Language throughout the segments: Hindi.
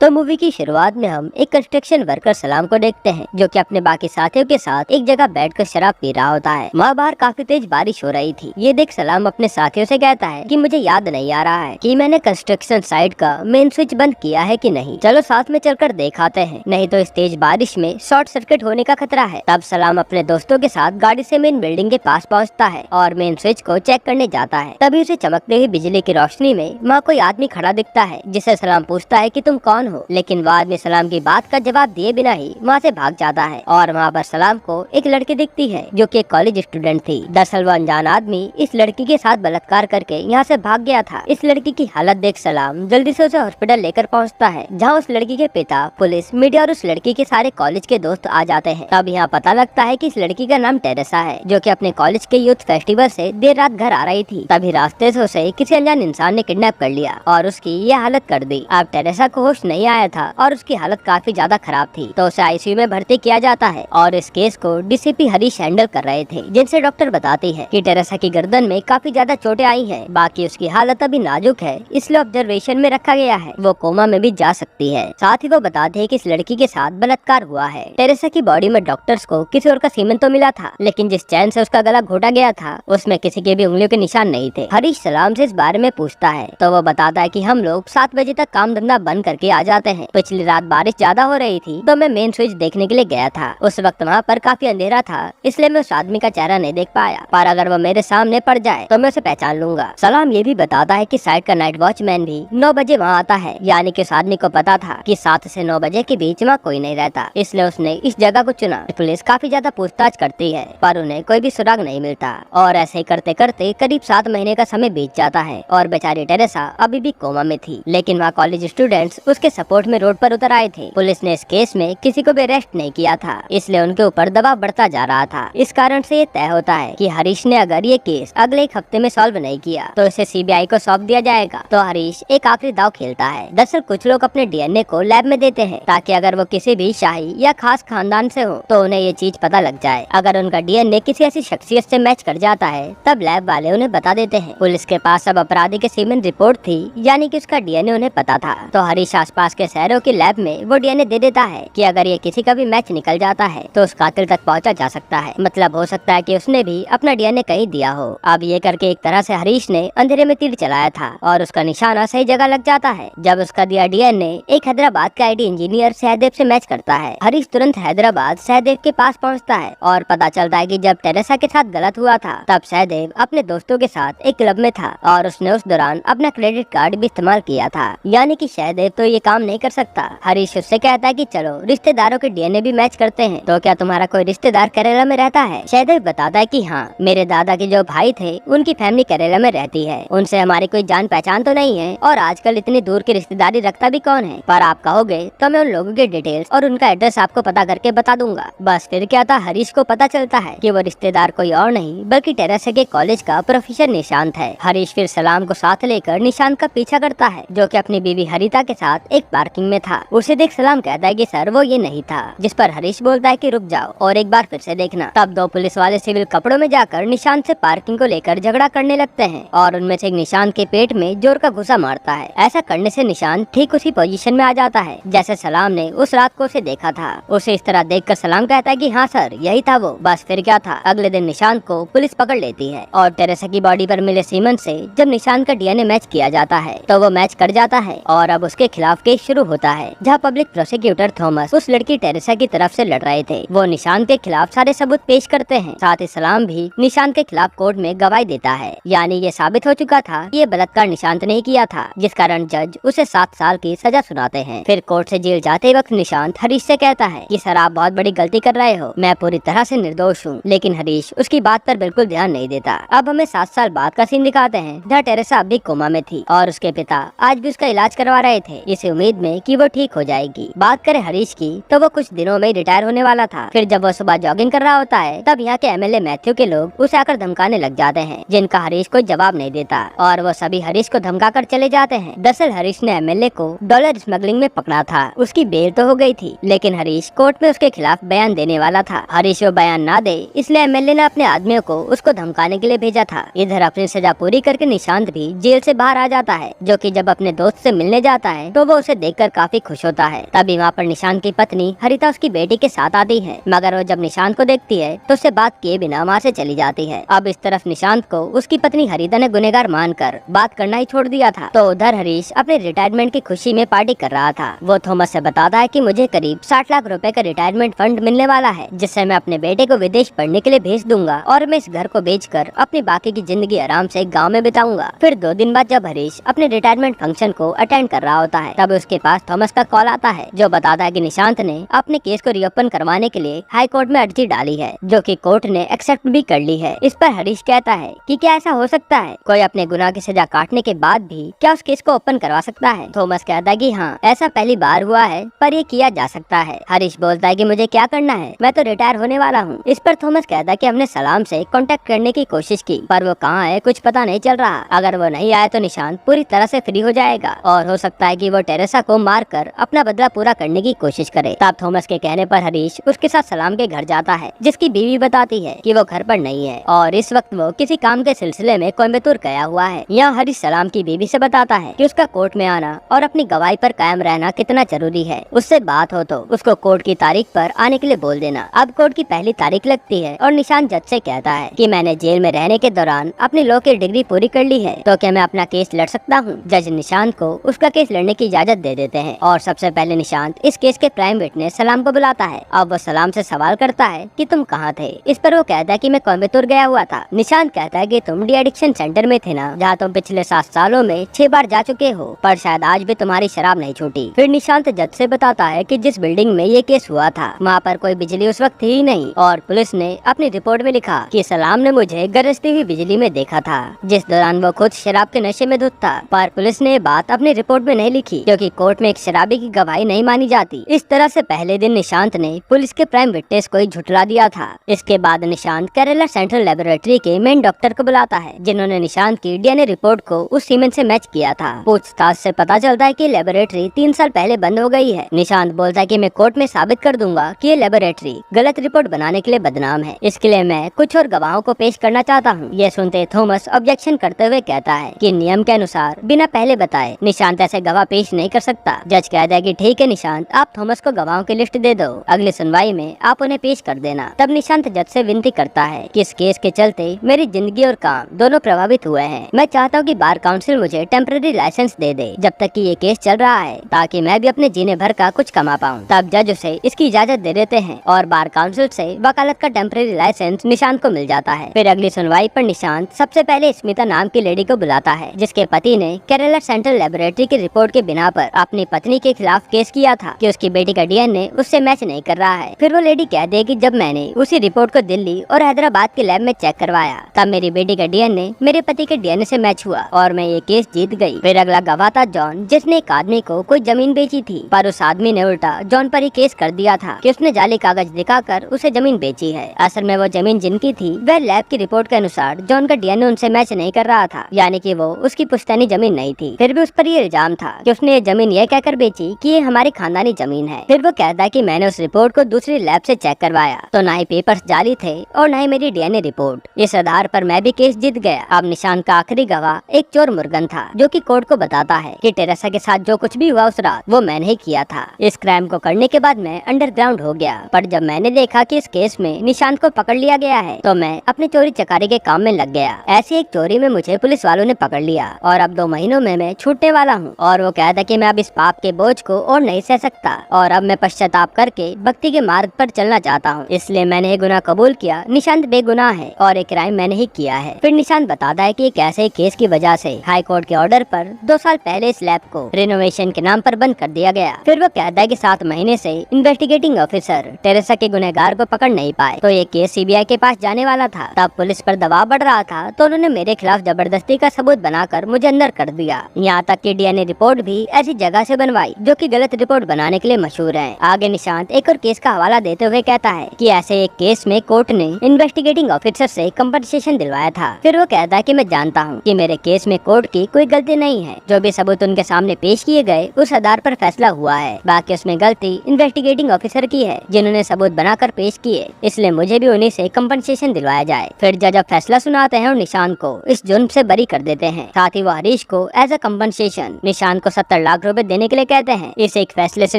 तो मूवी की शुरुआत में हम एक कंस्ट्रक्शन वर्कर सलाम को देखते हैं, जो कि अपने बाकी साथियों के साथ एक जगह बैठकर शराब पी रहा होता है। वहाँ बाहर काफी तेज बारिश हो रही थी। ये देख सलाम अपने साथियों से कहता है कि मुझे याद नहीं आ रहा है कि मैंने कंस्ट्रक्शन साइट का मेन स्विच बंद किया है कि नहीं। चलो साथ में चलकर देखाते हैं, नहीं तो इस तेज बारिश में शॉर्ट सर्किट होने का खतरा है। तब सलाम अपने दोस्तों के साथ गाड़ी से मेन बिल्डिंग के पास पहुँचता है और मेन स्विच को चेक करने जाता है। तभी उसे चमकते हुए बिजली की रोशनी में वहाँ कोई आदमी खड़ा दिखता है, जिससे सलाम पूछता है कि तुम कौन हो, लेकिन वो आदमी सलाम की बात का जवाब दिए बिना ही वहाँ से भाग जाता है। और वहाँ पर सलाम को एक लड़की दिखती है जो कि एक कॉलेज स्टूडेंट थी। दरअसल वो अनजान आदमी इस लड़की के साथ बलात्कार करके यहाँ से भाग गया था। इस लड़की की हालत देख सलाम जल्दी से उसे हॉस्पिटल लेकर पहुँचता है, जहाँ उस लड़की के पिता, पुलिस, मीडिया और उस लड़की के सारे कॉलेज के दोस्त आ जाते हैं। तब यहाँ पता लगता है कि इस लड़की का नाम टेरेसा है, जो कि अपने कॉलेज के यूथ फेस्टिवल से देर रात घर आ रही थी। तभी रास्ते से उसे किसी अनजान इंसान ने किडनैप कर लिया और उसकी ये हालत कर दी। अब टेरेसा को होश नहीं आया था और उसकी हालत काफी ज्यादा खराब थी, तो उसे आईसीयू में भर्ती किया जाता है और इस केस को डीसीपी हरीश हैंडल कर रहे थे, जिनसे डॉक्टर बताती है कि टेरेसा की गर्दन में काफी ज्यादा चोटें आई हैं। बाकी उसकी हालत अभी नाजुक है, इसलिए ऑब्जर्वेशन में रखा गया है। वो कोमा में भी जा सकती है। साथ ही वो बताते हैं कि इस लड़की के साथ बलात्कार हुआ है। टेरेसा की बॉडी में डॉक्टर्स को किसी और का सीमेंट तो मिला था, लेकिन जिस चैन से उसका गला घोटा गया था उसमें किसी के भी उंगलियों के निशान नहीं थे। हरीश सलाम से इस बारे में पूछता है तो वो बताता है कि हम लोग 7 बजे तक काम धंधा बंद करके आ जाते हैं। पिछली रात बारिश ज्यादा हो रही थी तो मैं मेन स्विच देखने के लिए गया था। उस वक्त वहाँ पर काफी अंधेरा था, इसलिए मैं उस आदमी का चेहरा नहीं देख पाया, पर अगर वो मेरे सामने पड़ जाए तो मैं उसे पहचान लूंगा। सलाम ये भी बताता है कि साइट का नाइट वॉचमैन भी 9 बजे वहाँ आता है, यानी कि उस आदमी को पता था कि 7 से 9 बजे के बीच वहाँ कोई नहीं रहता, इसलिए उसने इस जगह को चुना। पुलिस काफी ज्यादा पूछताछ करती है पर उन्हें कोई भी सुराग नहीं मिलता और ऐसे ही करते करते करीब 7 महीने का समय बीत जाता है और बेचारी टेरेसा अभी भी कोमा में थी। लेकिन वहाँ कॉलेज स्टूडेंट्स उसके सपोर्ट में रोड पर उतर आए थे। पुलिस ने इस केस में किसी को भी अरेस्ट नहीं किया था, इसलिए उनके ऊपर दबाव बढ़ता जा रहा था। इस कारण से ये तय होता है कि हरीश ने अगर ये केस अगले एक हफ्ते में सॉल्व नहीं किया तो इसे सीबीआई को सौंप दिया जाएगा। तो हरीश एक आखिरी दाव खेलता है। दरअसल कुछ लोग अपने डीएनए को लैब में देते हैं ताकि अगर वो किसी भी शाही या खास खानदान से हो तो उन्हें ये चीज पता लग जाए। अगर उनका डीएनए किसी ऐसी शख्सियत से मैच कर जाता है तब लैब वाले उन्हें बता देते हैं। पुलिस के पास अब अपराधी की सीमेन रिपोर्ट थी, यानी कि उसका डीएनए उन्हें पता था। तो हरीश आसपास के शहरों की लैब में वो डीएनए दे देता है कि अगर ये किसी का भी मैच निकल जाता है तो उस कातिल तक पहुंचा जा सकता है। मतलब हो सकता है कि उसने भी अपना डीएनए कहीं दिया हो। अब ये करके एक तरह से हरीश ने अंधेरे में तीर चलाया था और उसका निशाना सही जगह लग जाता है। जब उसका दिया डीएनए एक हैदराबाद का आईटी इंजीनियर सहदेव से मैच करता है, हरीश तुरंत हैदराबाद सहदेव के पास पहुंचता है और पता चलता है कि जब टेरेसा के साथ गलत हुआ था तब सहदेव अपने दोस्तों के साथ एक क्लब में था और उसने उस दौरान अपना क्रेडिट कार्ड भी इस्तेमाल किया था, यानी कि सहदेव तो ये काम नहीं कर सकता। हरीश उससे कहता है कि चलो रिश्तेदारों के डीएनए भी मैच करते हैं, तो क्या तुम्हारा कोई रिश्तेदार केरला में रहता है? सहदेव बताता है कि हाँ, मेरे दादा के जो भाई थे उनकी फैमिली केरला में रहती है, उनसे हमारी कोई जान पहचान तो नहीं है और आजकल इतनी दूर की रिश्तेदारी रखता भी कौन है, पर आप कहोगे तो मैं उन लोगों के डिटेल्स और उनका एड्रेस आपको पता करके बता दूंगा। बस फिर क्या था, हरीश को पता चलता है कि वो रिश्तेदार कोई और नहीं बल्कि टेरेसा के कॉलेज का प्रोफेसर निशांत है। हरीश फिर सलाम को साथ लेकर निशांत का पीछा करता है, जो कि अपनी बीवी हरिता के साथ एक पार्किंग में था। उसे देख सलाम कहता है कि सर वो ये नहीं था, जिस पर हरीश बोलता है कि रुक जाओ और एक बार फिर से देखना। तब 2 पुलिस वाले सिविल कपड़ों में जाकर निशांत से पार्किंग को लेकर झगड़ा करने लगते हैं और उनमें से एक निशांत के पेट में जोर का घुसा मारता है। ऐसा करने से निशांत ठीक उसी पोजीशन में आ जाता है जैसे सलाम ने उस रात को उसे देखा था। उसे इस तरह देखकर सलाम कहता है कि हाँ सर यही था वो। बस फिर क्या था, अगले दिन निशांत को पुलिस पकड़ लेती है और टेरेसा की बॉडी पर मिले सीमेंट से जब निशांत का डीएनए मैच किया जाता है तो वो मैच कर जाता है और अब उसके खिलाफ केस शुरू होता है, जहाँ पब्लिक प्रोसिक्यूटर थॉमस उस लड़की टेरेसा की तरफ से लड़ रहे थे। वो निशांत के खिलाफ सारे सबूत पेश करते हैं। साथ ही सलाम भी निशांत के खिलाफ कोर्ट में गवाही देता है, यानी ये साबित हो चुका था कि ये बलात्कार निशांत ने किया था, जिस कारण जज उसे 7 साल की सजा सुनाते हैं। फिर कोर्ट से जेल जाते वक्त निशांत हरीश से कहता है कि सर आप बहुत बड़ी गलती कर रहे हो, मैं पूरी तरह से निर्दोष हूँ। लेकिन हरीश उसकी बात पर बिल्कुल ध्यान नहीं देता। अब हमें 7 साल बाद का सीन दिखाते हैं, जहाँ टेरेसा अभी कोमा में थी और उसके पिता आज भी उसका इलाज करवा रहे थे, इस उम्मीद में कि वो ठीक हो जाएगी। बात करें हरीश की तो वो कुछ दिनों में रिटायर होने वाला था। फिर जब वो सुबह जॉगिंग कर रहा होता है तब यहाँ के एमएलए मैथ्यू के लोग उसे आकर धमकाने लग जाते हैं, जिनका हरीश कोई जवाब नहीं देता और वो सभी हरीश को धमका कर चले जाते हैं। दरअसल हरीश ने एमएलए को डॉलर स्मगलिंग में पकड़ा था। उसकी बेल तो हो गई थी, लेकिन हरीश कोर्ट में उसके खिलाफ बयान देने वाला था। हरीश वो बयान ना दे इसलिए एमएलए ने अपने आदमियों को उसको धमकाने के लिए भेजा था। इधर अपनी सजा पूरी करके निशांत भी जेल से बाहर आ जाता है, जो कि जब अपने दोस्त से मिलने जाता है तो वो उसे उसे देखकर काफी खुश होता है। तभी वहाँ पर निशांत की पत्नी हरिता उसकी बेटी के साथ आती है, मगर वो जब निशांत को देखती है तो उससे बात किए बिना वहाँ से चली जाती है। अब इस तरफ निशांत को उसकी पत्नी हरिता ने गुनहगार मानकर बात करना ही छोड़ दिया था, तो उधर हरीश अपने रिटायरमेंट की खुशी में पार्टी कर रहा था। वो थॉमस से बताता है कि मुझे करीब 60 लाख रुपए का रिटायरमेंट फंड मिलने वाला है, जिससे मैं अपने बेटे को विदेश पढ़ने के लिए भेज दूंगा और मैं इस घर को बेचकर अपनी बाकी की जिंदगी आराम से गाँव में बिताऊंगा। फिर 2 दिन बाद जब हरीश अपने रिटायरमेंट फंक्शन को अटेंड कर रहा होता है, तब उसके पास थॉमस का कॉल आता है, जो बताता है कि निशांत ने अपने केस को रीओपन करवाने के लिए हाई कोर्ट में अर्जी डाली है, जो कि कोर्ट ने एक्सेप्ट भी कर ली है। इस पर हरीश कहता है कि क्या ऐसा हो सकता है, कोई अपने गुनाह की सजा काटने के बाद भी क्या उस केस को ओपन करवा सकता है। थॉमस कहता है कि हाँ, ऐसा पहली बार हुआ है, पर ये किया जा सकता है। हरीश बोलता है कि मुझे क्या करना है, मैं तो रिटायर होने वाला हूँ। इस पर थॉमस कहता है कि हमने सलाम से कांटेक्ट करने की कोशिश की, पर वो कहाँ है कुछ पता नहीं चल रहा। अगर वो नहीं आए तो निशांत पूरी तरह से फ्री हो जाएगा और हो सकता है कि वो टेरेसा को मारकर अपना बदला पूरा करने की कोशिश करे। तब थॉमस के कहने पर हरीश उसके साथ सलाम के घर जाता है, जिसकी बीवी बताती है कि वो घर पर नहीं है और इस वक्त वो किसी काम के सिलसिले में कोयम्बतूर गया हुआ है। यहाँ हरीश सलाम की बीवी से बताता है कि उसका कोर्ट में आना और अपनी गवाही पर कायम रहना कितना जरूरी है। उससे बात हो तो उसको कोर्ट की तारीख पर आने के लिए बोल देना। अब कोर्ट की पहली तारीख लगती है और निशांत जज से कहता है कि मैंने जेल में रहने के दौरान अपनी लॉ की डिग्री पूरी कर ली है, तो क्या मैं अपना केस लड़ सकता हूँ। जज निशांत को उसका केस लड़ने की इजाजत दे देते हैं और सबसे पहले निशांत इस केस के प्राइम विटनेस सलाम को बुलाता है। अब वो सलाम से सवाल करता है कि तुम कहाँ थे। इस पर वो कहता है कि मैं कोयम्बतूर गया हुआ था। निशांत कहता है कि तुम डी एडिक्शन सेंटर में थे ना, जहाँ तुम पिछले 7 सालों में 6 बार जा चुके हो, पर शायद आज भी तुम्हारी शराब नहीं छूटी। फिर निशांत जज से बताता है कि जिस बिल्डिंग में ये केस हुआ था वहाँ पर कोई बिजली उस वक्त थी ही नहीं, और पुलिस ने अपनी रिपोर्ट में लिखा कि सलाम ने मुझे गरजती हुई बिजली में देखा था, जिस दौरान वो खुद शराब के नशे में धुत था। पर पुलिस ने बात अपनी रिपोर्ट में नहीं लिखी, क्योंकि कोर्ट में एक शराबी की गवाही नहीं मानी जाती। इस तरह से पहले दिन निशांत ने पुलिस के प्राइम विटनेस को ही झुठला दिया था। इसके बाद निशांत केरला सेंट्रल लेबोरेटरी के मेन डॉक्टर को बुलाता है, जिन्होंने निशांत की डीएनए रिपोर्ट को उस सीमेंट से मैच किया था। पूछताछ से पता चलता है कि लेबोरेटरी 3 साल पहले बंद हो गई है। निशांत बोलता है कि मैं कोर्ट में साबित कर दूंगा कि ये लेबोरेटरी गलत रिपोर्ट बनाने के लिए बदनाम है, इसके लिए मैं कुछ और गवाहों को पेश करना चाहता हूँ। ये सुनते थॉमस ऑब्जेक्शन करते हुए कहता है कि नियम के अनुसार बिना पहले बताए निशांत ऐसे गवाह पेश नहीं कर सकता। जज कहता है कि ठीक है निशांत, आप थॉमस को गवाहों की लिस्ट दे दो, अगली सुनवाई में आप उन्हें पेश कर देना। तब निशांत जज से विनती करता है कि इस केस के चलते मेरी जिंदगी और काम दोनों प्रभावित हुए हैं। मैं चाहता हूँ कि बार काउंसिल मुझे टेम्पररी लाइसेंस दे दे जब तक कि ये केस चल रहा है, ताकि मैं भी अपने जीने भर का कुछ कमा पाऊँ। तब जज उसे इसकी इजाजत दे देते हैं और बार काउंसिल से वकालत का टेम्पररी लाइसेंस निशांत को मिल जाता है। फिर अगली सुनवाई पर निशांत सबसे पहले स्मिता नाम की लेडी को बुलाता है, जिसके पति ने केरला सेंट्रल लेबोरेटरी की रिपोर्ट के बिना पर अपनी पत्नी के खिलाफ केस किया था कि उसकी बेटी का डीएनए उससे मैच नहीं कर रहा है। फिर वो लेडी कहती है कि जब मैंने उसी रिपोर्ट को दिल्ली और हैदराबाद के लैब में चेक करवाया, तब मेरी बेटी का डीएनए मेरे पति के डीएनए से मैच हुआ और मैं ये केस जीत गई। फिर अगला गवाह था जॉन, जिसने एक आदमी को कोई जमीन बेची थी, पर उस आदमी ने उल्टा जॉन पर ही केस कर दिया था कि उसने जाली कागज दिखाकर उसे जमीन बेची है। असल में वो जमीन जिनकी थी वह लैब की रिपोर्ट के अनुसार जॉन का डीएनए उनसे मैच नहीं कर रहा था, यानी कि वो उसकी पुश्तैनी जमीन नहीं थी। फिर भी उस पर ये इल्जाम था कि उसने ये जमीन ये कहकर बेची कि ये हमारी खानदानी जमीन है। फिर वो कहता है कि मैंने उस रिपोर्ट को दूसरी लैब से चेक करवाया तो ना ही पेपर्स जाली थे और ना ही मेरी डीएनए रिपोर्ट। इस आधार पर मैं भी केस जीत गया। अब निशांत का आखिरी गवाह एक चोर मुर्गन था, जो कि कोर्ट को बताता है कि टेरेसा के साथ जो कुछ भी हुआ उस रात वो मैंने ही किया था। इस क्राइम को करने के बाद मैं अंडरग्राउंड हो गया, पर जब मैंने देखा कि इस केस में निशांत को पकड़ लिया गया है तो मैं अपने चोरी चकारी के काम में लग गया। ऐसी एक चोरी में मुझे पुलिस वालों ने पकड़ लिया और अब 2 महीनों में मैं छूटने वाला हूँ। और वो कहता कि मैं अब इस पाप के बोझ को और नहीं सह सकता और अब मैं पश्चाताप करके भक्ति के मार्ग पर चलना चाहता हूँ, इसलिए मैंने ये गुनाह कबूल किया। निशांत बेगुनाह है और एक क्राइम मैंने ही किया है। फिर निशांत बताता है कि एक ऐसे केस की वजह से हाई कोर्ट के ऑर्डर पर 2 साल पहले इस लैब को रिनोवेशन के नाम पर बंद कर दिया गया। फिर वो कहता है कि 7 महीने से इन्वेस्टिगेटिंग ऑफिसर टेरेसा के गुनहगार को पकड़ नहीं पाए, तो ये केस सीबीआई के पास जाने वाला था। तब पुलिस पर दबाव बढ़ रहा था तो उन्होंने मेरे खिलाफ जबरदस्ती का सबूत बनाकर मुझे अंदर कर दिया। यहाँ तक कि डीएनए रिपोर्ट भी ऐसी जगह से बनवाई जो कि गलत रिपोर्ट बनाने के लिए मशहूर है। आगे निशांत एक और केस का हवाला देते हुए कहता है कि ऐसे एक केस में कोर्ट ने इन्वेस्टिगेटिंग ऑफिसर से कंपनसेशन दिलवाया था। फिर वो कहता है कि मैं जानता हूँ कि मेरे केस में कोर्ट की कोई गलती नहीं है, जो भी सबूत उनके सामने पेश किए गए उस आधार पर फैसला हुआ है। बाकी उसमें गलती इन्वेस्टिगेटिंग ऑफिसर की है, जिन्होंने सबूत बनाकर पेश किए, इसलिए मुझे भी उन्हीं से कंपनसेशन दिलवाया जाए। फिर जज अब फैसला सुनाते हैं और निशांत को इस जुर्म से बरी कर देते हैं। साथ ही वो हरीश को एज अ कंपनसेशन निशांत को 70 लाख ₹1,00,000 देने के लिए कहते हैं। इस एक फैसले से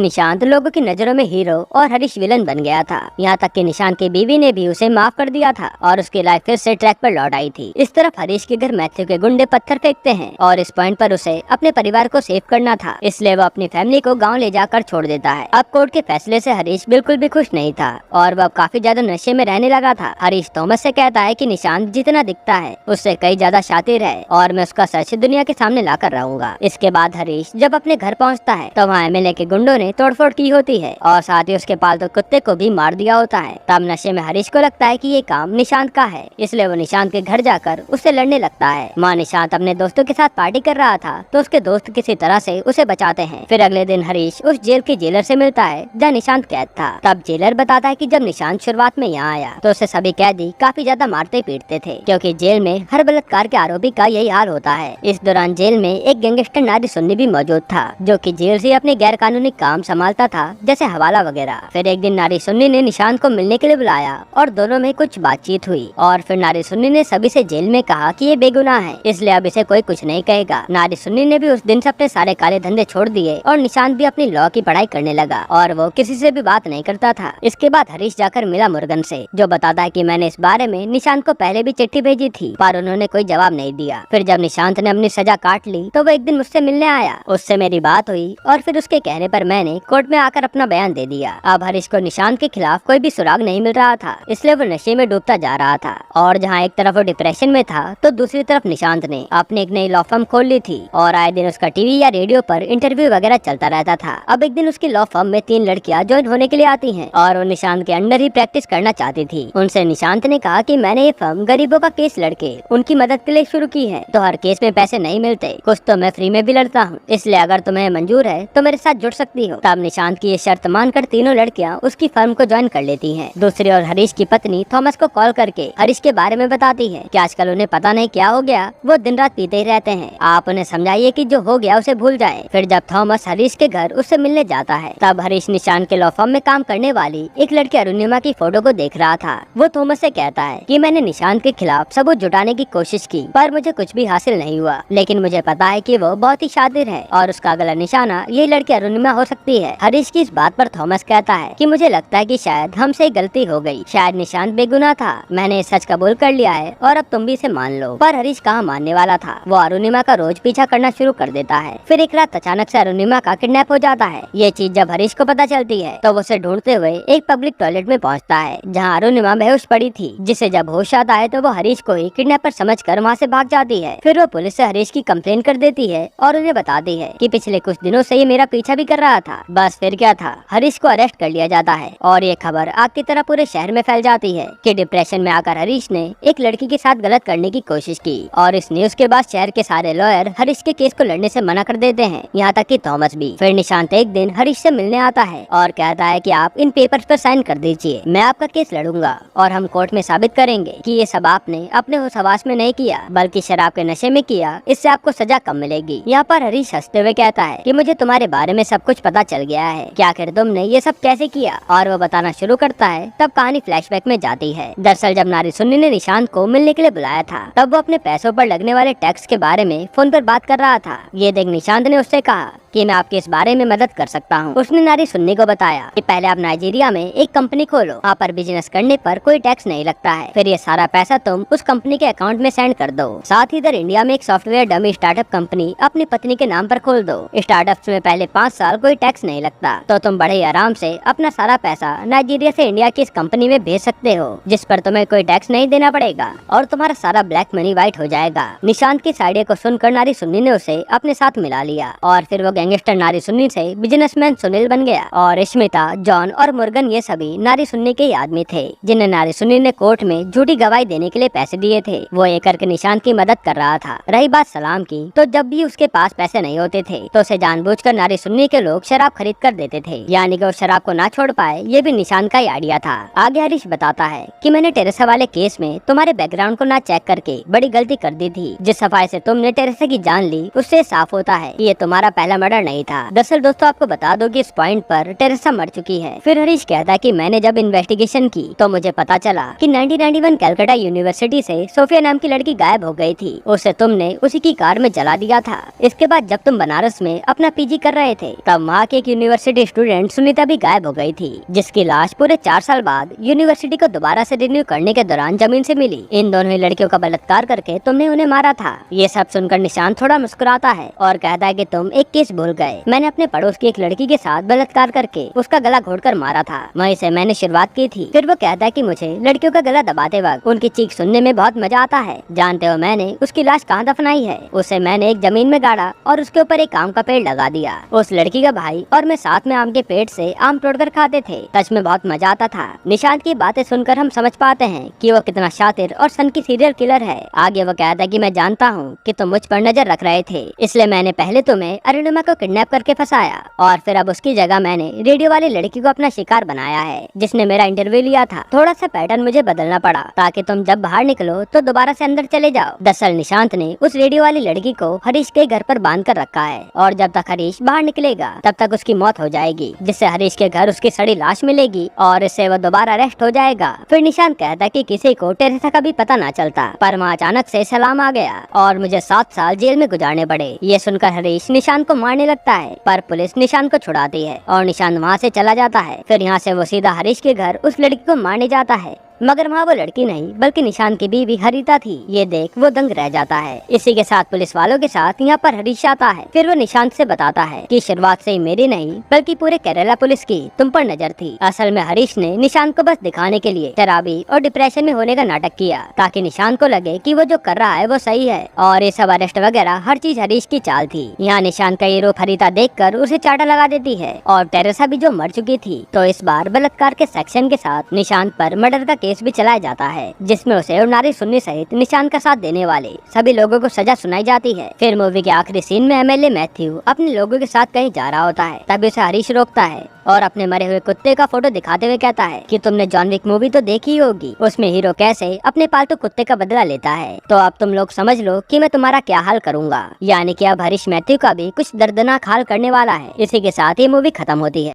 निशांत लोगों की नजरों में हीरो और हरीश विलन बन गया था। यहाँ तक कि निशांत की बीवी ने भी उसे माफ कर दिया था और उसकी लाइफ फिर से ट्रैक पर लौट आई थी। इस तरफ हरीश के घर मैथ्यू के गुंडे पत्थर फेंकते हैं और इस पॉइंट पर उसे अपने परिवार को सेव करना था, इसलिए वो अपनी फैमिली को गाँव ले जाकर छोड़ देता है। अब कोर्ट के फैसले से हरीश बिल्कुल भी खुश नहीं था और वह काफी ज्यादा नशे में रहने लगा था। हरीश थॉमस से कहता है कि निशांत जितना दिखता है उससे कई ज्यादा शातिर है और मैं उसका सच दुनिया के सामने लाकर रहूंगा। इसके बाद हरीश जब अपने घर पहुंचता है तो वहाँ एमएलए के गुंडों ने तोड़फोड़ की होती है और साथ ही उसके पालतू कुत्ते को भी मार दिया होता है। तब नशे में हरीश को लगता है कि ये काम निशांत का है, इसलिए वो निशांत के घर जाकर उससे लड़ने लगता है। माँ निशांत अपने दोस्तों के साथ पार्टी कर रहा था तो उसके दोस्त किसी तरह से उसे बचाते हैं। फिर अगले दिन हरीश उस जेल के जेलर से मिलता है जहाँ निशांत कैद था। तब जेलर बताता है कि जब निशांत शुरुआत में यहाँ आया तो उसे सभी कैदी काफी ज्यादा मारते पीटते थे, क्योंकि जेल में हर बलात्कार के आरोपी का यही हाल होता है। इस दौरान जेल में एक गैंगस्टर नारी सुन्नी भी मौजूद था जो कि जेल से अपने गैर कानूनी काम संभालता था, जैसे हवाला वगैरह। फिर एक दिन नारी सुन्नी ने निशांत को मिलने के लिए बुलाया और दोनों में कुछ बातचीत हुई और फिर नारी सुन्नी ने सभी से जेल में कहा कि ये बेगुनाह है, इसलिए अब इसे कोई कुछ नहीं कहेगा। नारी सुन्नी ने भी उस दिन से अपने सारे काले धंधे छोड़ दिए और निशांत भी अपनी लॉ की पढ़ाई करने लगा और वो किसी से भी बात नहीं करता था। इसके बाद हरीश जाकर मिला मुर्गन से, जो बताता है कि मैंने इस बारे में निशांत को पहले भी चिट्ठी भेजी थी पर उन्होंने कोई जवाब नहीं दिया। फिर जब निशांत ने अपनी सजा काट ली तो वो एक दिन मुझसे मिलने आया, उससे मेरी बात हुई और फिर उसके कहने पर मैंने कोर्ट में आकर अपना बयान दे दिया। अब हरीश को निशांत के खिलाफ कोई भी सुराग नहीं मिल रहा था, इसलिए वो नशे में डूबता जा रहा था और जहाँ एक तरफ वो डिप्रेशन में था तो दूसरी तरफ निशांत ने अपनी एक नई लॉ फर्म खोल ली थी और आए दिन उसका टीवी या रेडियो पर इंटरव्यू वगैरह चलता रहता था। अब एक दिन उसकी लॉ फर्म में 3 लड़कियां ज्वाइन होने के लिए आती हैं और वो निशांत के अंडर ही प्रैक्टिस करना चाहती थी। उनसे निशांत ने कहा कि मैंने ये फर्म गरीबों का केस लड़के उनकी मदद के लिए शुरू की है, तो हर केस में पैसे नहीं मिलते, कुछ तो मैं फ्री में भी लड़ता हूँ, इसलिए अगर तुम्हें मंजूर है तो मेरे साथ जुड़ सकती हो। तब निशांत की ये शर्त मानकर तीनों लड़कियां उसकी फर्म को ज्वाइन कर लेती हैं। दूसरी ओर हरीश की पत्नी थॉमस को कॉल करके हरीश के बारे में बताती है कि आजकल उन्हें पता नहीं क्या हो गया, वो दिन रात पीते ही रहते हैं, आप उन्हें समझाइए कि जो हो गया उसे भूल जाए। फिर जब थॉमस हरीश के घर उससे मिलने जाता है तब हरीश निशांत के लॉ फर्म में काम करने वाली एक लड़की अरुणिमा की फोटो को देख रहा था। वो थॉमस से कहता है कि मैंने निशांत के खिलाफ सबूत जुटाने की कोशिश की पर मुझे कुछ भी हासिल नहीं हुआ, लेकिन मुझे पता है कि वो बहुत ही शातिर है और उसका अगला निशाना ये लड़की अरुणिमा हो सकती है। हरीश की इस बात पर थॉमस कहता है कि मुझे लगता है कि शायद हमसे गलती हो गई, शायद निशांत बेगुनाह था, मैंने सच कबूल कर लिया है और अब तुम भी इसे मान लो। पर हरीश कहाँ मानने वाला था, वो अरुणिमा का रोज पीछा करना शुरू कर देता है। फिर एक रात अचानक से अरुणिमा का किडनैप हो जाता है। ये चीज जब हरीश को पता चलती है तो वो उसे ढूंढते हुए एक पब्लिक टॉयलेट में पहुंचता है जहां अरुणिमा बेहोश पड़ी थी, जिसे जब होश आता है तो वो हरीश को ही किडनैपर समझकर वहां से भाग जाती है। फिर वो पुलिस से हरीश की कंप्लेन कर देती है और उन्हें बताती है कि पिछले कुछ दिनों से ये मेरा पीछा भी कर रहा था। बस फिर क्या था, हरीश को अरेस्ट कर लिया जाता है और ये खबर आग की तरह पूरे शहर में फैल जाती है कि डिप्रेशन में आकर हरीश ने एक लड़की के साथ गलत करने की कोशिश की और इस न्यूज के बाद शहर के सारे लॉयर हरीश के केस को लड़ने से मना कर देते हैं, यहाँ तक कि थॉमस भी। फिर निशांत एक दिन हरीश से मिलने आता है और कहता है कि आप इन पेपर्स पर साइन कर दीजिए, मैं आपका केस लड़ूंगा और हम कोर्ट में साबित करेंगे कि ये सब आपने अपने होश हवास में नहीं किया बल्कि शराब के नशे में किया, इससे आपको सजा कम मिलेगी। यहाँ पर हरीश हंसते हुए कहता है कि मुझे तुम्हारे बारे में सब कुछ पता चल गया है, क्या आखिर तुमने ये सब कैसे किया, और वो बताना शुरू करता है। तब कहानी फ्लैशबैक में जाती है। दरअसल जब नारी सुन्नी ने निशांत को मिलने के लिए बुलाया था तब वो अपने पैसों पर लगने वाले टैक्स के बारे में फोन पर बात कर रहा था। ये देख निशांत ने उससे कहा कि मैं आपके इस बारे में मदद कर सकता हूँ। उसने नारी सुन्नी को बताया कि पहले आप नाइजीरिया में एक कंपनी खोलो, वहाँ पर बिजनेस करने पर कोई टैक्स नहीं लगता है, फिर ये सारा पैसा तुम उस कंपनी के अकाउंट में सेंड कर दो। साथ ही इधर इंडिया में एक सॉफ्टवेयर डमी स्टार्टअप कंपनी अपनी पत्नी के नाम पर खोल दो। स्टार्टअप्स में पहले 5 साल कोई टैक्स नहीं लगता, तो तुम बड़े आराम से अपना सारा पैसा नाइजीरिया से इंडिया की इस कंपनी में भेज सकते हो, जिस पर तुम्हें कोई टैक्स नहीं देना पड़ेगा और तुम्हारा सारा ब्लैक मनी व्हाइट हो जाएगा। निशांत की इस आइडिया को सुनकर नारी सुन्नी ने उसे अपने साथ मिला लिया और फिर वो गैंगस्टर नारी सुन्नी से बिजनेसमैन सुनील बन गया और स्मिता, जॉन और मुर्गन ये सभी नारी सुन्नी के ही आदमी थे, जिन्हें नारी सुन्नी ने कोर्ट में झूठी गवाही देने के लिए पैसे दिए थे। वो ये करके निशांत की मदद कर रहा था। रही बात सलाम की, तो जब भी उसके पास पैसे नहीं होते थे तो उसे जानबूझकर नारी सुन्नी के लोग शराब खरीद कर देते थे, यानी कि वो शराब को ना छोड़ पाए। ये भी निशांत का ही आइडिया था। आगे हरीश बताता है कि मैंने टेरेसा वाले केस में तुम्हारे बैकग्राउंड को ना चेक करके बड़ी गलती कर दी थी। जिस सफाई से तुमने टेरेसा की जान ली उससे साफ होता है कि ये तुम्हारा पहला मर्डर मर्डर नहीं था। दरअसल दोस्तों आपको बता दो कि इस पॉइंट पर टेरेसा मर चुकी है। फिर हरीश कहता है कि मैंने जब इन्वेस्टिगेशन की तो मुझे पता चला कि 1991 कलकत्ता यूनिवर्सिटी से सोफिया नाम की लड़की गायब हो गई थी। उसे तुमने उसी की कार में जला दिया था। इसके बाद जब तुम बनारस में अपना पीजी कर रहे थे तब वहाँ की एक यूनिवर्सिटी स्टूडेंट सुनीता भी गायब हो गई थी, जिसकी लाश पूरे 4 साल बाद यूनिवर्सिटी को दोबारा से रिन्यू करने के दौरान जमीन से मिली। इन दोनों ही लड़कियों का बलात्कार करके तुमने उन्हें मारा था। ये सब सुनकर निशांत थोड़ा मुस्कुराता है और कहता है कि तुम एक केस भूल गए। मैंने अपने पड़ोस की एक लड़की के साथ बलात्कार करके उसका गला घोटकर मारा था, वहीं से मैंने शुरुआत की थी। फिर वो कहता है कि मुझे लड़कियों का गला दबाते वक्त उनकी चीख सुनने में बहुत मजा आता है। जानते हो मैंने उसकी लाश कहाँ दफनाई है? उसे मैंने एक जमीन में गाड़ा और उसके ऊपर एक आम का पेड़ लगा दिया। उस लड़की का भाई और मैं साथ में आम के पेड़ से आम तोड़कर खाते थे। सच में बहुत मजा आता था। निशांत की बातें सुनकर हम समझ पाते हैं कि वो कितना शातिर और सन की सीरियल किलर है। आगे वो कहता है कि मैं जानता हूँ कि तुम मुझ पर नजर रख रहे थे, इसलिए मैंने पहले तुम्हें अरुणिमा को किडनैप करके फंसाया और फिर अब उसकी जगह मैंने रेडियो वाली लड़की को अपना शिकार बनाया है जिसने मेरा इंटरव्यू लिया था। थोड़ा सा पैटर्न मुझे बदलना पड़ा ताकि तुम जब बाहर निकलो तो दोबारा से अंदर चले जाओ। दरअसल निशांत ने उस रेडियो वाली लड़की को हरीश के घर पर बांध कर रखा है और जब तक हरीश बाहर निकलेगा तब तक उसकी मौत हो जाएगी, जिससे हरीश के घर उसकी सड़ी लाश मिलेगी और इससे वो दोबारा अरेस्ट हो जाएगा। फिर निशांत कहता है कि किसी को टेरेसा का भी पता ना चलता, पर वहाँ अचानक से सलाम आ गया और मुझे 7 साल जेल में गुजारने पड़े। ये सुनकर हरीश निशांत को मारने लगता है, पर पुलिस निशांत को छुड़ाती है और निशांत वहाँ से चला जाता है। फिर यहाँ से वो सीधा हरीश के घर उस लड़की को मारने जाता है, मगर वहाँ वो लड़की नहीं बल्कि निशांत की बीवी हरिता थी। ये देख वो दंग रह जाता है। इसी के साथ पुलिस वालों के साथ यहाँ पर हरीश आता है। फिर वो निशांत से बताता है कि शुरुआत से ही मेरी नहीं बल्कि पूरे केरला पुलिस की तुम पर नजर थी। असल में हरीश ने निशांत को बस दिखाने के लिए शराबी और डिप्रेशन में होने का नाटक किया ताकि निशांत को लगे कि वो जो कर रहा है वो सही है, और ये सब अरेस्ट वगैरह हर चीज हरीश की चाल थी। यहाँ निशांत का ये रूप हरिता देखकर उसे चाटा लगा देती है और टेरेसा भी जो मर चुकी थी, तो इस बार बलात्कार के सेक्शन के साथ निशांत पर मर्डर का केस भी चलाया जाता है, जिसमें उसे और नारी सुन्नी सहित निशांत का साथ देने वाले सभी लोगों को सजा सुनाई जाती है। फिर मूवी के आखिरी सीन में एमएलए मैथ्यू अपने लोगों के साथ कहीं जा रहा होता है, तभी उसे हरीश रोकता है और अपने मरे हुए कुत्ते का फोटो दिखाते हुए कहता है कि तुमने जॉन विक मूवी तो देखी होगी, उसमें हीरो कैसे अपने पालतू कुत्ते का बदला लेता है, तो अब तुम लोग समझ लो कि मैं तुम्हारा क्या हाल करूंगा। यानी कि अब हरीश मैथ्यू का भी कुछ दर्दनाक हाल करने वाला है। इसी के साथ ये मूवी खत्म होती है।